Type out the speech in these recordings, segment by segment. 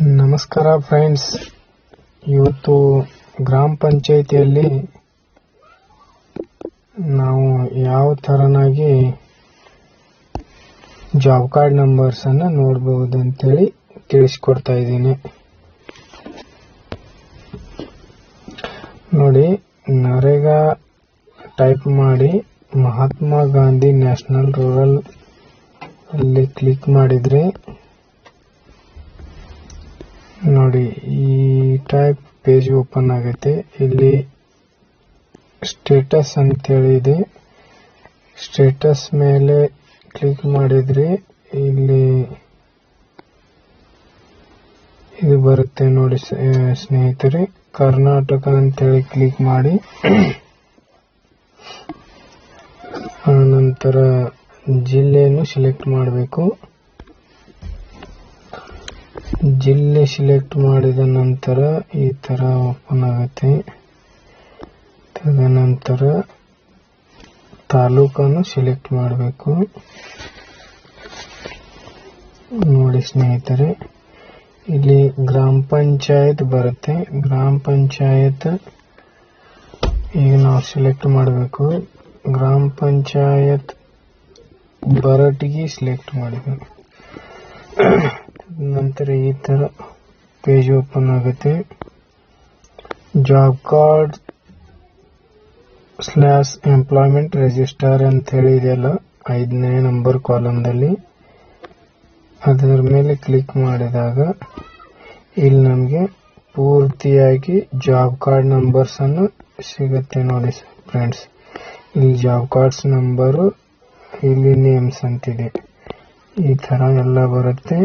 ನಮಸ್ಕಾರ ಫ್ರೆಂಡ್ಸ್, ಇವತ್ತು ಗ್ರಾಮ ಪಂಚಾಯಿತಿಯಲ್ಲಿ ನಾವು ಯಾವ ತರನಾಗಿ ಜಾಬ್ ಕಾರ್ಡ್ ನಂಬರ್ಸ್ ಅನ್ನು ನೋಡಬಹುದು ಅಂತೇಳಿ ತಿಳಿಸ್ಕೊಡ್ತಾ ಇದ್ದೀನಿ. ನೋಡಿ, ನರೇಗಾ ಟೈಪ್ ಮಾಡಿ ಮಹಾತ್ಮ ಗಾಂಧಿ ನ್ಯಾಷನಲ್ ರೂರಲ್ ಅಲ್ಲಿ ಕ್ಲಿಕ್ ಮಾಡಿದ್ರೆ ನೋಡಿ ಈ ಟೈಪ್ ಪೇಜ್ ಓಪನ್ ಆಗುತ್ತೆ. ಇಲ್ಲಿ ಸ್ಟೇಟಸ್ ಅಂತೇಳಿ ಇದೆ. ಸ್ಟೇಟಸ್ ಮೇಲೆ ಕ್ಲಿಕ್ ಮಾಡಿದ್ರೆ ಇಲ್ಲಿ ಇದು ಬರುತ್ತೆ ನೋಡಿ ಸ್ನೇಹಿತರೆ, ಕರ್ನಾಟಕ ಅಂತೇಳಿ ಕ್ಲಿಕ್ ಮಾಡಿ ನಂತರ ಜಿಲ್ಲೆಯನ್ನು ಸೆಲೆಕ್ಟ್ ಮಾಡಬೇಕು. ಜಿಲ್ಲೆ ಸೆಲೆಕ್ಟ್ ಮಾಡಿದ ನಂತರ ಈ ತರ ಓಪನ್ ಆಗುತ್ತೆ. ತದನಂತರ ತಾಲೂಕನ್ನು ಸೆಲೆಕ್ಟ್ ಮಾಡಬೇಕು. ನೋಡಿ ಸ್ನೇಹಿತರೆ, ಇಲ್ಲಿ ಗ್ರಾಮ ಪಂಚಾಯತ್ ಬರುತ್ತೆ. ಗ್ರಾಮ ಪಂಚಾಯತ್ ಈಗ ನಾವು ಸೆಲೆಕ್ಟ್ ಮಾಡಬೇಕು. ಗ್ರಾಮ ಪಂಚಾಯತ್ ಬರಟಿಗೆ ಸೆಲೆಕ್ಟ್ ಮಾಡಬೇಕು. ನಂತರ ಈ ತರ ಪೇಜ್ ಓಪನ್ ಆಗುತ್ತೆ. ಜಾಬ್ ಕಾರ್ಡ್ /ಎಂಪ್ಲಾಯ್ಮೆಂಟ್ ರಿಜಿಸ್ಟರ್ ಅಂತ ಹೇಳಿದೆಯಲ್ಲ 5ನೇ ನಂಬರ್ ಕಾಲಮ್ದಲ್ಲಿ, ಅದರ ಮೇಲೆ ಕ್ಲಿಕ್ ಮಾಡಿದಾಗ ಇಲ್ಲಿ ನಮಗೆ ಪೂರ್ತಿಯಾಗಿ ಜಾಬ್ ಕಾರ್ಡ್ ನಂಬರ್ಸ್ ಅನ್ನು ಸಿಗುತ್ತೆ. ನೋಡಿ ಫ್ರೆಂಡ್ಸ್, ಇಲ್ಲಿ ಜಾಬ್ ಕಾರ್ಡ್ಸ್ ನಂಬರು, ಇಲ್ಲಿ ನೇಮ್ಸ್ ಅಂತಿದೆ. ಈ ತರ ಎಲ್ಲ ಬರುತ್ತೆ.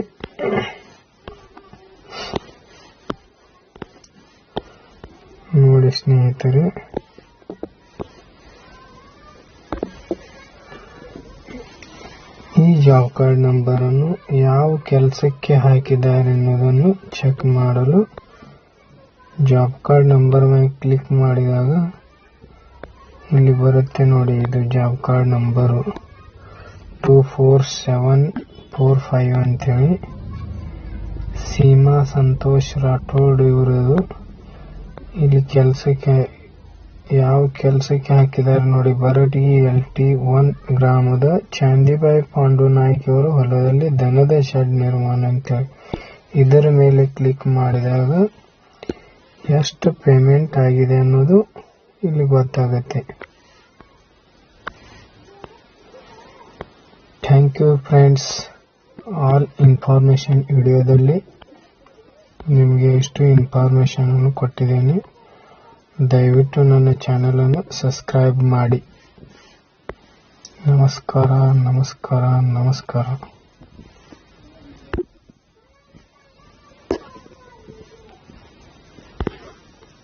ನೋಡಿ ಸ್ನೇಹಿತರೆ, ಈ ಜಾಬ್ ಕಾರ್ಡ್ ನಂಬರ್ ಅನ್ನು ಯಾವ ಕೆಲಸಕ್ಕೆ ಹಾಕಿದ್ದಾರೆ ಅನ್ನೋದನ್ನು ಚೆಕ್ ಮಾಡಲು ಜಾಬ್ ಕಾರ್ಡ್ ನಂಬರ್ ಮೇಲೆ ಕ್ಲಿಕ್ ಮಾಡಿದಾಗ ಇಲ್ಲಿ ಬರುತ್ತೆ ನೋಡಿ, ಇದು ಜಾಬ್ ಕಾರ್ಡ್ ನಂಬರು 24745 ಅಂತೇಳಿ. ಸೀಮಾ ಸಂತೋಷ್ ರಾಠೋಡ್ ಇವರದು. ಇಲ್ಲಿ ಕೆಲಸಕ್ಕೆ ಯಾವ ಕೆಲಸಕ್ಕೆ ಹಾಕಿದ್ದಾರೆ ನೋಡಿ, ಬರಟಗಿ LT1 ಗ್ರಾಮದ ಚಾಂದಿಬಾಯಿ ಪಾಂಡು ನಾಯ್ಕ ಅವರ ಹೊಲದಲ್ಲಿ ದನದ ಶೆಡ್ ನಿರ್ಮಾಣ ಅಂತೇಳಿ. ಇದರ ಮೇಲೆ ಕ್ಲಿಕ್ ಮಾಡಿದಾಗ ಎಷ್ಟು ಪೇಮೆಂಟ್ ಆಗಿದೆ ಅನ್ನೋದು ಇಲ್ಲಿ ಗೊತ್ತಾಗುತ್ತೆ. Thank you friends. All information ವಿಡಿಯೋದಲ್ಲಿ ನಿಮಗೆ ಇಷ್ಟು ಇನ್ಫಾರ್ಮೇಶನ್ ಅನ್ನು ಕೊಟ್ಟಿದ್ದೇನೆ. ದಯವಿಟ್ಟು ನನ್ನ ಚಾನೆಲ್ ಅನ್ನು ಸಬ್ಸ್ಕ್ರೈಬ್ ಮಾಡಿ. ನಮಸ್ಕಾರ.